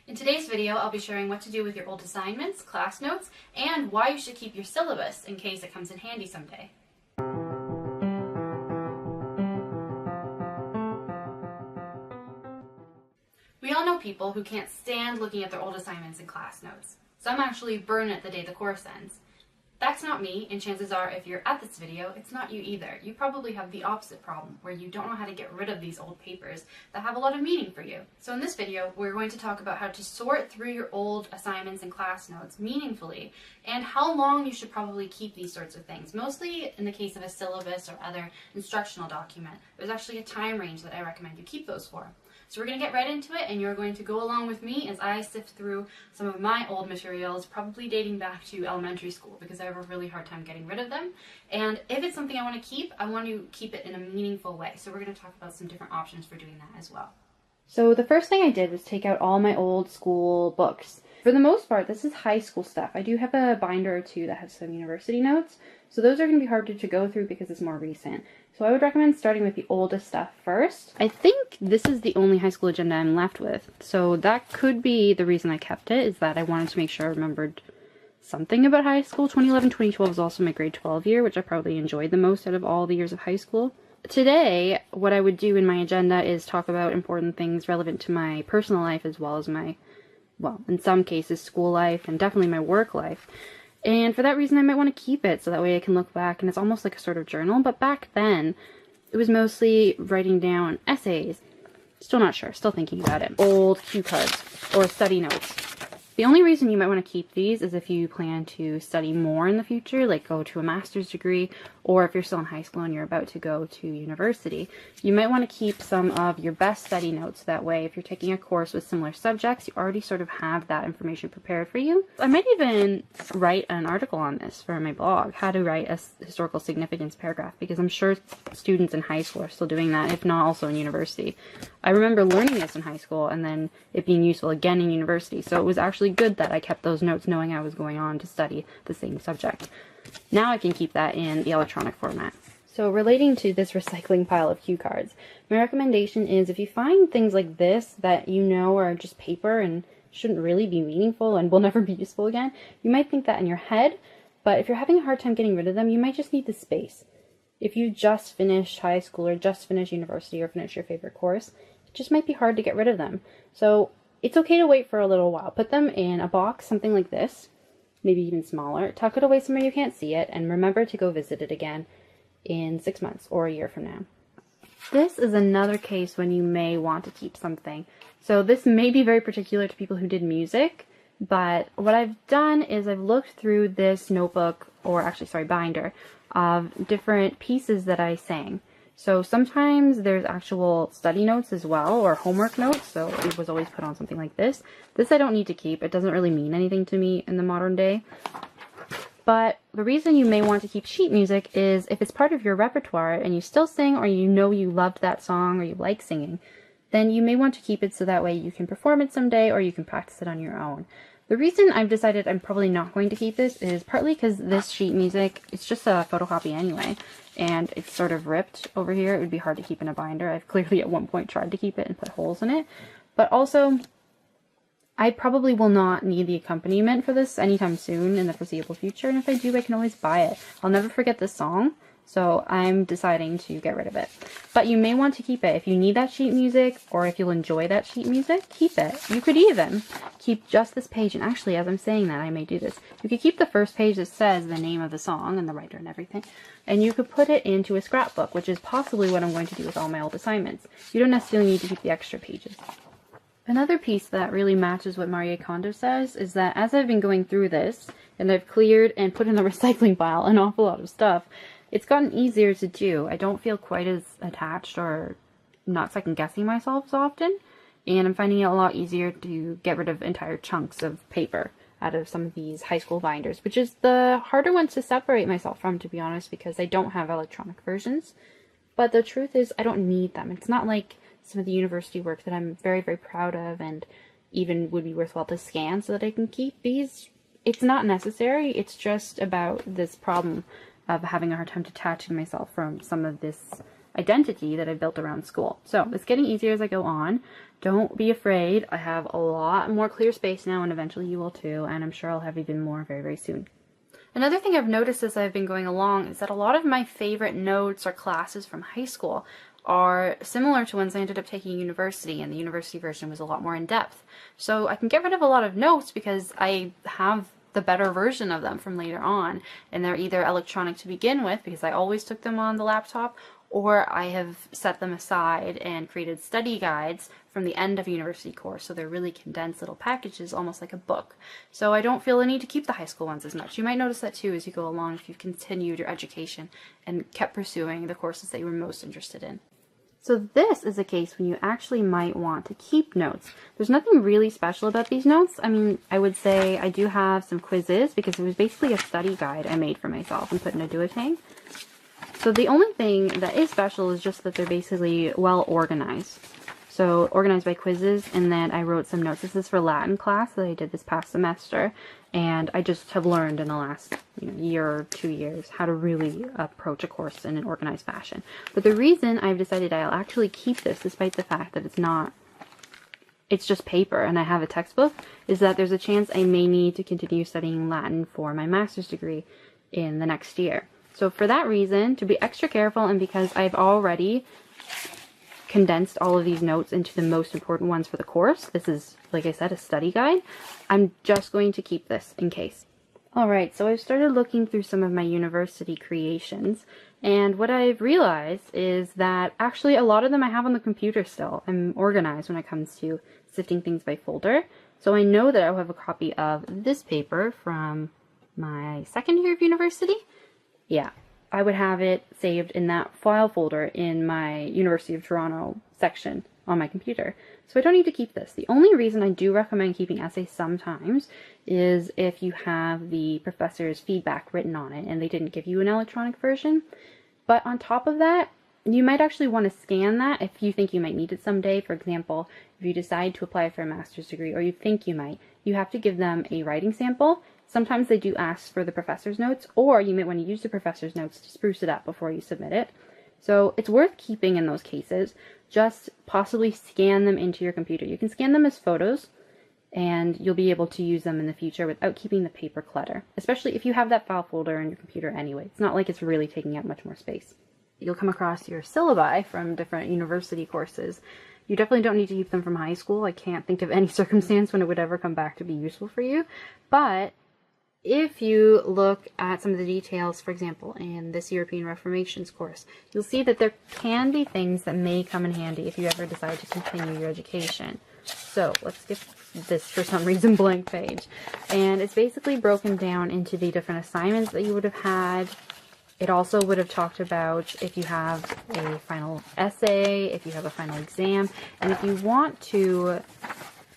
In today's video, I'll be sharing what to do with your old assignments, class notes, and why you should keep your syllabus in case it comes in handy someday. We all know people who can't stand looking at their old assignments and class notes. Some actually burn it the day the course ends. That's not me, and chances are if you're at this video, it's not you either. You probably have the opposite problem, where you don't know how to get rid of these old papers that have a lot of meaning for you. So in this video, we're going to talk about how to sort through your old assignments and class notes meaningfully, and how long you should probably keep these sorts of things. Mostly in the case of a syllabus or other instructional document, there's actually a time range that I recommend you keep those for. So we're going to get right into it, and you're going to go along with me as I sift through some of my old materials, probably dating back to elementary school, because I have a really hard time getting rid of them. And if it's something I want to keep, I want to keep it in a meaningful way. So we're going to talk about some different options for doing that as well. So the first thing I did was take out all my old school books. For the most part, this is high school stuff. I do have a binder or two that has some university notes, so those are going to be harder to go through because it's more recent. So I would recommend starting with the oldest stuff first. I think this is the only high school agenda I'm left with, so that could be the reason I kept it, is that I wanted to make sure I remembered something about high school. 2011-2012 is also my grade 12 year, which I probably enjoyed the most out of all the years of high school. Today, what I would do in my agenda is talk about important things relevant to my personal life as well as my, well, in some cases, school life and definitely my work life. And for that reason, I might want to keep it so that way I can look back and it's almost like a sort of journal. But back then, it was mostly writing down essays. Still not sure, still thinking about it. Old cue cards or study notes. The only reason you might want to keep these is if you plan to study more in the future, like go to a master's degree, or if you're still in high school and you're about to go to university. You might want to keep some of your best study notes. That way, if you're taking a course with similar subjects, you already sort of have that information prepared for you. I might even write an article on this for my blog, how to write a historical significance paragraph, because I'm sure students in high school are still doing that, if not also in university. I remember learning this in high school and then it being useful again in university, so it was actually good that I kept those notes knowing I was going on to study the same subject. Now I can keep that in the electronic format. So relating to this recycling pile of cue cards, my recommendation is if you find things like this that you know are just paper and shouldn't really be meaningful and will never be useful again, you might think that in your head, but if you're having a hard time getting rid of them, you might just need the space. If you just finished high school or just finished university or finished your favorite course, it just might be hard to get rid of them. So it's okay to wait for a little while. Put them in a box, something like this, maybe even smaller. Tuck it away somewhere you can't see it, and remember to go visit it again in 6 months or a year from now. This is another case when you may want to keep something. So this may be very particular to people who did music, but what I've done is I've looked through this notebook, or actually, sorry, binder, of different pieces that I sang. So sometimes there's actual study notes as well, or homework notes, so it was always put on something like this. This I don't need to keep. It doesn't really mean anything to me in the modern day. But the reason you may want to keep sheet music is if it's part of your repertoire and you still sing, or you know you loved that song or you like singing, then you may want to keep it so that way you can perform it someday or you can practice it on your own. The reason I've decided I'm probably not going to keep this is partly because this sheet music, it's just a photocopy anyway, and it's sort of ripped over here. It would be hard to keep in a binder. I've clearly at one point tried to keep it and put holes in it. But also, I probably will not need the accompaniment for this anytime soon in the foreseeable future, and if I do, I can always buy it. I'll never forget this song, so I'm deciding to get rid of it. But you may want to keep it. If you need that sheet music, or if you'll enjoy that sheet music, keep it. You could even keep just this page, and actually, as I'm saying that, I may do this. You could keep the first page that says the name of the song and the writer and everything, and you could put it into a scrapbook, which is possibly what I'm going to do with all my old assignments. You don't necessarily need to keep the extra pages. Another piece that really matches what Marie Kondo says is that as I've been going through this, and I've cleared and put in the recycling pile an awful lot of stuff, it's gotten easier to do. I don't feel quite as attached or not second-guessing myself so often, and I'm finding it a lot easier to get rid of entire chunks of paper out of some of these high school binders, which is the harder ones to separate myself from, to be honest, because I don't have electronic versions. But the truth is, I don't need them. It's not like some of the university work that I'm very, very proud of and even would be worthwhile to scan so that I can keep these. It's not necessary. It's just about this problem of having a hard time detaching myself from some of this identity that I built around school. So it's getting easier as I go on. don't be afraid. I have a lot more clear space now, and eventually you will too, and I'm sure I'll have even more very, very soon. Another thing I've noticed as I've been going along is that a lot of my favorite notes or classes from high school are similar to ones I ended up taking in university, and the university version was a lot more in-depth. So I can get rid of a lot of notes because I have the better version of them from later on, and they're either electronic to begin with because I always took them on the laptop, or I have set them aside and created study guides from the end of a university course, so they're really condensed little packages, almost like a book. So I don't feel the need to keep the high school ones as much. You might notice that too as you go along if you've continued your education and kept pursuing the courses that you were most interested in. So this is a case when you actually might want to keep notes. There's nothing really special about these notes. I mean, I would say I do have some quizzes because it was basically a study guide I made for myself and put in a duotang. So the only thing that is special is just that they're basically well organized. So organized by quizzes, and then I wrote some notes. This is for Latin class that I did this past semester, and I just have learned in the last year or 2 years how to really approach a course in an organized fashion. But the reason I've decided I'll actually keep this, despite the fact that it's just paper and I have a textbook, is that there's a chance I may need to continue studying Latin for my master's degree in the next year. So for that reason, to be extra careful, and because I've already condensed all of these notes into the most important ones for the course, this is, like I said, a study guide, I'm just going to keep this in case. Alright, so I've started looking through some of my university creations, and what I've realized is that actually a lot of them I have on the computer still. I'm organized when it comes to sifting things by folder, so I know that I'll have a copy of this paper from my second year of university. Yeah, I would have it saved in that file folder in my University of Toronto section on my computer. So I don't need to keep this. The only reason I do recommend keeping essays sometimes is if you have the professor's feedback written on it and they didn't give you an electronic version. But on top of that, you might actually want to scan that if you think you might need it someday. For example, if you decide to apply for a master's degree, or you think you might, you have to give them a writing sample. Sometimes they do ask for the professor's notes, or you might want to use the professor's notes to spruce it up before you submit it. So it's worth keeping in those cases. Just possibly scan them into your computer. You can scan them as photos, and you'll be able to use them in the future without keeping the paper clutter, especially if you have that file folder in your computer anyway. It's not like it's really taking up much more space. You'll come across your syllabi from different university courses. You definitely don't need to keep them from high school. I can't think of any circumstance when it would ever come back to be useful for you. But if you look at some of the details, for example, in this European Reformations course, you'll see that there can be things that may come in handy if you ever decide to continue your education. So let's skip this, for some reason, blank page. And it's basically broken down into the different assignments that you would have had. It also would have talked about if you have a final essay, if you have a final exam, and if you want to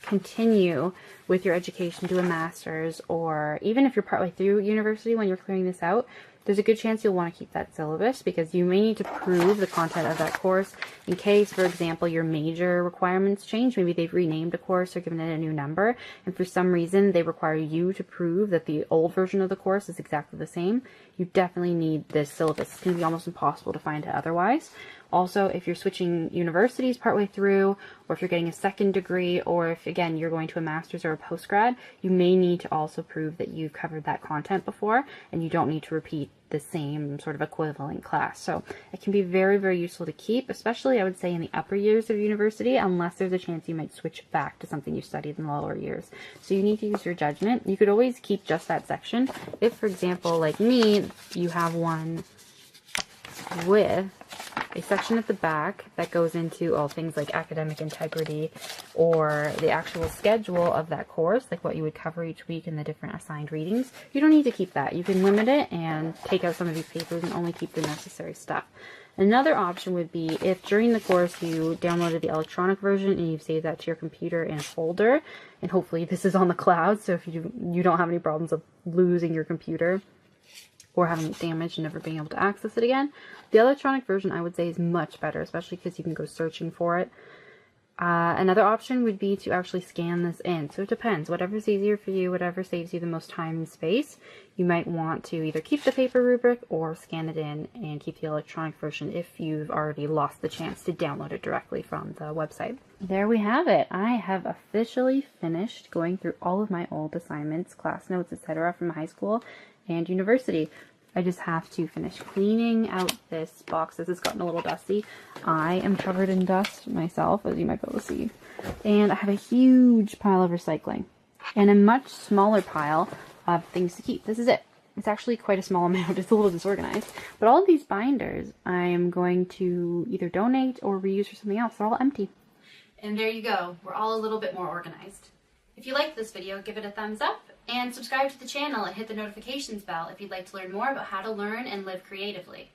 continue with your education, do a master's, or even if you're partway through university when you're clearing this out, there's a good chance you'll want to keep that syllabus because you may need to prove the content of that course in case, for example, your major requirements change. Maybe they've renamed a course or given it a new number, and for some reason they require you to prove that the old version of the course is exactly the same. You definitely need this syllabus. It's going to be almost impossible to find it otherwise. Also, if you're switching universities partway through, or if you're getting a second degree, or if, again, you're going to a master's or a postgrad, you may need to also prove that you've covered that content before, and you don't need to repeat the same sort of equivalent class. So it can be very, very useful to keep, especially, I would say, in the upper years of university, unless there's a chance you might switch back to something you studied in the lower years. So you need to use your judgment. You could always keep just that section. If, for example, like me, you have one with a section at the back that goes into all things like academic integrity or the actual schedule of that course, like what you would cover each week in the different assigned readings, you don't need to keep that. You can limit it and take out some of these papers and only keep the necessary stuff. Another option would be if during the course you downloaded the electronic version and you've saved that to your computer in a folder, and hopefully this is on the cloud, so if you don't have any problems of losing your computer or having it damaged and never being able to access it again. The electronic version, I would say, is much better, especially because you can go searching for it. Another option would be to actually scan this in. So it depends. Whatever's easier for you, whatever saves you the most time and space, you might want to either keep the paper rubric or scan it in and keep the electronic version if you've already lost the chance to download it directly from the website. There we have it. I have officially finished going through all of my old assignments, class notes, etc. from high school and university. I just have to finish cleaning out this box as it's gotten a little dusty. I am covered in dust myself, as you might be able to see. And I have a huge pile of recycling and a much smaller pile of things to keep. This is it. It's actually quite a small amount. It's a little disorganized. But all of these binders I am going to either donate or reuse for something else. They're all empty. And there you go. We're all a little bit more organized. If you liked this video, give it a thumbs up and subscribe to the channel and hit the notifications bell if you'd like to learn more about how to learn and live creatively.